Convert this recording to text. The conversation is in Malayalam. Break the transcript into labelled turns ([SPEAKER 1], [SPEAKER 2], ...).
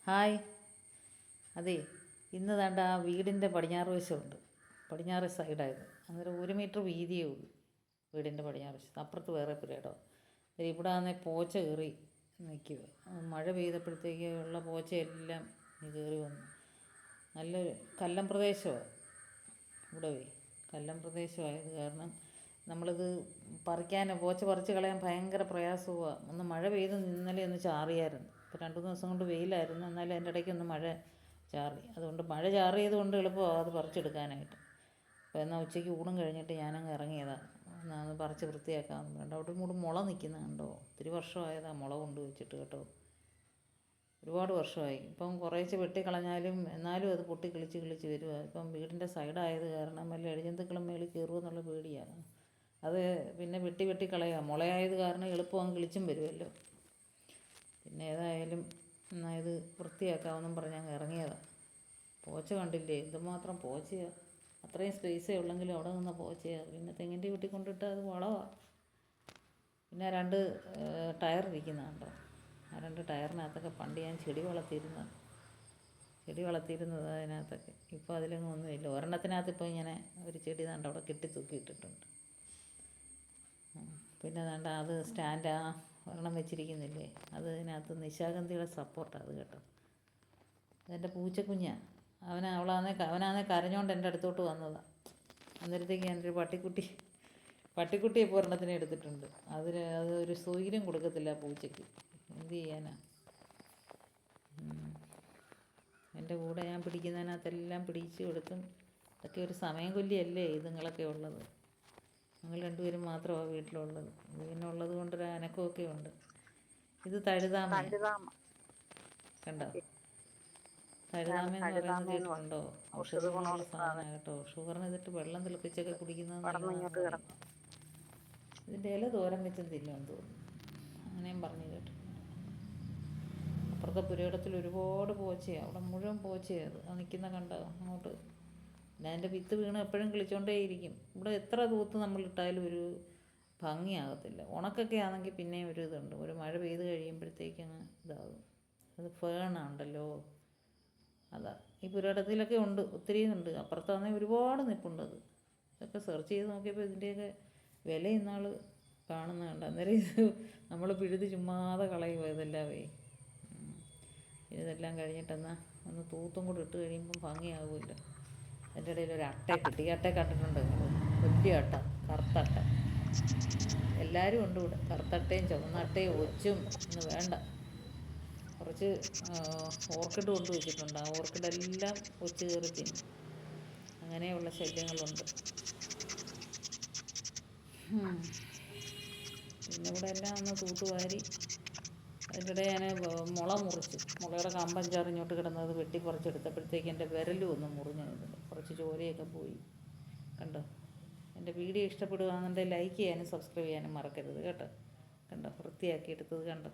[SPEAKER 1] ഹായ്. അതെ, ഇന്ന് ദാണ്ട ആ വീടിൻ്റെ പടിഞ്ഞാറ് വശമുണ്ട്, പടിഞ്ഞാറ് സൈഡായത്. അന്നേരം 1 മീറ്റർ വീതിയേ ഉള്ളൂ വീടിൻ്റെ പടിഞ്ഞാറ് വശത്ത്. അപ്പുറത്ത് വേറെ പുരയിടം. ഇവിടെ ആണെങ്കിൽ പോച്ച കയറി നിൽക്കുക. മഴ പെയ്തപ്പോഴത്തേക്ക് ഉള്ള പോച്ചയെല്ലാം കയറി വന്നു. നല്ലൊരു കല്ലം പ്രദേശമാണ് ഇവിടെ. കല്ലം പ്രദേശമായത് കാരണം നമ്മളിത് പോച്ച പറിച്ച് കളയാൻ ഭയങ്കര പ്രയാസവുമാണ്. ഒന്ന് മഴ പെയ്ത് ഇന്നലെ ഒന്ന് ചാറിയായിരുന്നു. ഇപ്പോൾ 2-3 ദിവസം കൊണ്ട് വെയിലായിരുന്നു, എന്നാലും അതിൻ്റെ ഇടയ്ക്കൊന്ന് മഴ ചാറി. അതുകൊണ്ട് മഴ ചാറിയത് കൊണ്ട് എളുപ്പമാണ് അത് പറിച്ചെടുക്കാനായിട്ട്. അപ്പോൾ എന്നാൽ ഉച്ചയ്ക്ക് ഊണും കഴിഞ്ഞിട്ട് ഞാനങ്ങ് ഇറങ്ങിയതാണ്. എന്നാൽ അത് പറിച്ച് വൃത്തിയാക്കാമെന്ന് കണ്ടോ. അവിടെ കൂടെ മുള നിൽക്കുന്നത് കണ്ടോ. ഒത്തിരി വർഷമായതാണ് മുള കൊണ്ട് വെച്ചിട്ട് കേട്ടോ. ഒരുപാട് വർഷമായി. ഇപ്പം കുറേശ്ശെ വെട്ടിക്കളഞ്ഞാലും എന്നാലും അത് പൊട്ടി കിളിച്ച് വരുക. ഇപ്പം വീടിൻ്റെ സൈഡായത് കാരണം വല്ല എഴജന്തുക്കളും മേളിൽ കയറുമെന്നുള്ള പേടിയാണ്. അത് പിന്നെ വെട്ടിക്കളയുക. മുളയായത് കാരണം എളുപ്പം അങ്ങ് കിളിച്ചും വരുമല്ലോ. പിന്നെ ഏതായാലും എന്നാൽ ഇത് വൃത്തിയാക്കാമെന്നും പറഞ്ഞ് അങ്ങ് ഇറങ്ങിയതാണ്. പോച്ച കണ്ടില്ലേ, എന്തുമാത്രം പോച്ചയാണ്. അത്രയും സ്പേസേ ഉള്ളെങ്കിലും അവിടെ നിന്ന പോച്ചയാണ്. പിന്നെ തെങ്ങിൻ്റെ വീട്ടിൽ കൊണ്ടിട്ട് അത് വളമാണ്. പിന്നെ 2 ടയർ ഇരിക്കുന്നുണ്ടോ. ആ 2 ടയറിനകത്തൊക്കെ പണ്ട് ഞാൻ ചെടി വളർത്തിയിരുന്നത് അതിനകത്തൊക്കെ. ഇപ്പോൾ അതിലൊന്നും ഒന്നുമില്ല. ഒരെണ്ണത്തിനകത്ത് ഇപ്പോൾ ഇങ്ങനെ ഒരു ചെടി ദാണ്ട് അവിടെ കെട്ടി തൂക്കിയിട്ടിട്ടുണ്ട്. പിന്നെ ദാണ്ട അത് സ്റ്റാൻഡ് ഒരെണ്ണം വെച്ചിരിക്കുന്നില്ലേ, അത് ഇതിനകത്ത് നിശാഗന്ധിയുടെ സപ്പോർട്ടാണ് അത് കേട്ടോ. അതെൻ്റെ പൂച്ചക്കുഞ്ഞാണ്. അവനാണെ കരഞ്ഞോണ്ട് എൻ്റെ അടുത്തോട്ട് വന്നതാണ്. അന്നേരത്തേക്ക് ഞാനൊരു പട്ടിക്കുട്ടിയെ ഇപ്പോൾ ഒരെണ്ണത്തിനെ എടുത്തിട്ടുണ്ട്. അതൊരു സ്വൈര്യം കൊടുക്കത്തില്ല പൂച്ചയ്ക്ക്. എന്ത് ചെയ്യാനാ. എൻ്റെ കൂടെ ഞാൻ പിടിക്കുന്നതിനകത്തെല്ലാം പിടിച്ചു കൊടുത്തും. അതൊക്കെ ഒരു സമയം കൊല്ലിയല്ലേ ഇതുങ്ങളൊക്കെ ഉള്ളത്. ഞങ്ങൾ 2 പേരും മാത്രമാണ് വീട്ടിലുള്ളത്. പിന്നെ ഉള്ളത് കൊണ്ടൊരു അനക്കമൊക്കെ ഉണ്ട്. ഇത് തഴുതാമ കണ്ടോ. തഴുതാമ എന്ന് പറയുന്നത് കേട്ടിട്ടുണ്ടോ. ഔഷധ ഗുണമുള്ള സാധനമാണ് കേട്ടോ. ഷുഗറിന് ഇതിട്ട് വെള്ളം തിളപ്പിച്ചൊക്കെ കുടിക്കുന്നത് നല്ലതാണെന്ന് പറയും. ഇതിൻ്റെ ഇല തോരൻ വെച്ചും തിന്നുമെന്ന് തോന്നുന്നു, അങ്ങനെയും പറഞ്ഞു കേട്ടിട്ടുണ്ട്. അപ്പുറത്തെ പുരയിടത്തിൽ ഒരുപാട് പോച്ചയാണ്. അവിടെ മുഴുവൻ പോച്ചയാണ്. അത് നിൽക്കുന്ന കണ്ടോ അങ്ങോട്ട്. പിന്നെ അതിൻ്റെ വിത്ത് വീണ് എപ്പോഴും കിളിച്ചുകൊണ്ടേയിരിക്കും. ഇവിടെ എത്ര തൂത്ത് നമ്മളിട്ടാലും ഒരു ഭംഗിയാകത്തില്ല. ഉണക്കൊക്കെ ആണെങ്കിൽ പിന്നെയും ഒരു ഇതുണ്ട്. ഒരു മഴ പെയ്ത് കഴിയുമ്പോഴത്തേക്കങ്ങ് ഇതാകും. അത് ഫേണുണ്ടല്ലോ, അതാ. ഈ പുരയിടത്തിലൊക്കെ ഉണ്ട്, ഒത്തിരി ഉണ്ട്. അപ്പുറത്താണെങ്കിൽ ഒരുപാട് നിൽപ്പുണ്ടത്. ഇതൊക്കെ സെർച്ച് ചെയ്ത് നോക്കിയപ്പോൾ ഇതിൻ്റെയൊക്കെ വില ഇന്നാൾ കാണുന്നുണ്ട്. അന്നേരം ഇത് നമ്മൾ പിഴുത് ചുമ്മാതെ കളയുക ഇതെല്ലാമേ. ഇതെല്ലാം കഴിഞ്ഞിട്ടെന്നാൽ ഒന്ന് തൂത്തും കൂടെ ഇട്ട് കഴിയുമ്പം ഭംഗിയാകുമല്ലോ. അതിൻ്റെ ഇടയിൽ ഒരു അട്ട കിട്ടി. ഈ അട്ട കണ്ടിട്ടുണ്ട് നിങ്ങൾ. വലിയ അട്ട, കറുത്തട്ട. എല്ലാവരും ഉണ്ട് ഇവിടെ. കറുത്തട്ടയും ചുവന്ന അട്ടയും ഒച്ചും ഇന്ന് വേണ്ട. കുറച്ച് ഓർക്കിഡ് കൊണ്ട് വെച്ചിട്ടുണ്ട്. ആ ഓർക്കിഡെല്ലാം ഒച്ച് കയറി തിന്നും. അങ്ങനെയുള്ള ശല്യങ്ങളുണ്ട്. പിന്നെ ഇവിടെ എല്ലാം ഒന്ന് തൂത്തുവാരി. അതിൻ്റെ ഇടയിൽ ഞാൻ മുളയുടെ കമ്പഞ്ചാറ് ഇങ്ങോട്ട് കിടന്നത് വെട്ടിപ്പറിച്ചെടുത്തപ്പോഴത്തേക്ക് എൻ്റെ വിരലും ഒന്ന് മുറിഞ്ഞിട്ടുണ്ട്. കുറച്ച് ചോരയൊക്കെ പോയി കണ്ടോ. എൻ്റെ വീഡിയോ ഇഷ്ടപ്പെടുകയാണെന്നുണ്ടെങ്കിൽ ലൈക്ക് ചെയ്യാനും സബ്സ്ക്രൈബ് ചെയ്യാനും മറക്കരുത് കേട്ടോ. കണ്ടോ, വൃത്തിയാക്കി എടുത്തത് കണ്ടോ.